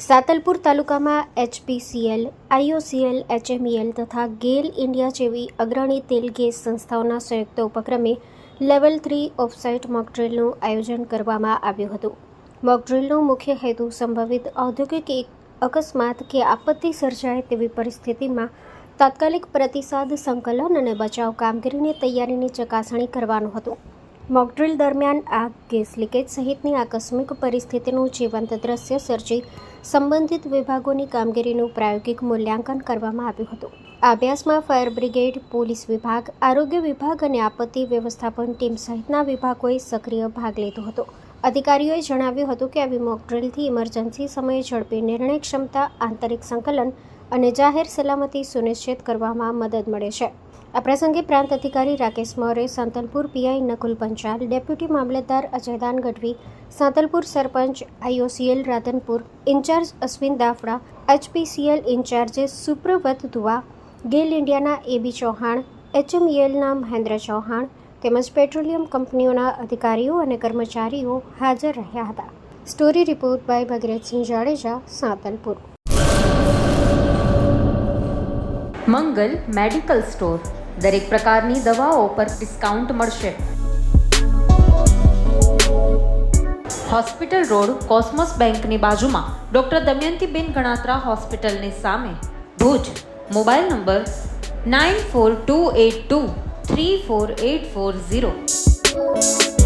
સાતલપુર તાલુકામાં HPCL, IOCL, HMEL તથા ગેલ India જેવી અગ્રણી તેલ ગેસ સંસ્થાઓના સંયુક્ત ઉપક્રમે લેવલ 3 ઓફસાઇટ મોકડ્રીલનું આયોજન કરવામાં આવ્યું હતું. મોકડ્રીલનો મુખ્ય હેતુ સંભવિત ઔદ્યોગિક અકસ્માત કે આપત્તિ સર્જાય તેવી પરિસ્થિતિમાં તાત્કાલિક પ્રતિસાદ, સંકલન અને બચાવ કામગીરીની તૈયારીની ચકાસણી કરવાનું હતું. મોકડ્રીલ દરમિયાન આગ, ગેસ લીકેજ સહિતની આકસ્મિક પરિસ્થિતિનું જીવંત દ્રશ્ય સર્જી સંબંધિત વિભાગોની કામગીરીનું પ્રાયોગિક મૂલ્યાંકન કરવામાં આવ્યું હતું. આ અભ્યાસમાં ફાયર બ્રિગેડ, પોલીસ વિભાગ, આરોગ્ય વિભાગ અને આપત્તિ વ્યવસ્થાપન ટીમ સહિતના વિભાગોએ સક્રિય ભાગ લીધો હતો. અધિકારીઓએ જણાવ્યું હતું કે આવી મોકડ્રીલથી ઇમરજન્સી સમયે ઝડપી નિર્ણય ક્ષમતા, આંતરિક સંકલન અને જાહેર સલામતી સુનિશ્ચિત કરવામાં મદદ મળે છે. આ પ્રસંગે પ્રાંત અધિકારી રાકેશ મૌર્ય, સાંતલપુર પીઆઈ નકુલ પંચાલ, ડેપ્યુટી મામલતદાર Ajaydan Gadhvi, Santalpur sarpanch IOCL Radhanpur incharge Ashwin Dafda, HPCL incharge Supravat Dua, GAIL ઇન્ડિયાના AB ચૌહાણ, HMELના મહેન્દ્ર ચૌહાણ તેમજ પેટ્રોલિયમ કંપનીઓના અધિકારીઓ અને કર્મચારીઓ હાજર રહ્યા હતા. Story report by Bhagirathsinh Jadeja, Santalpur. Mangal medical store. દરેક પ્રકારની દવાઓ પર ડિસ્કાઉન્ટ મળશે. હોસ્પિટલ રોડ, કોસ્મોસ બેંકની બાજુમાં, ડૉક્ટર દમયંતીબેન ગણાત્રા હોસ્પિટલની સામે, ભુજ. Mobile number 9428234840.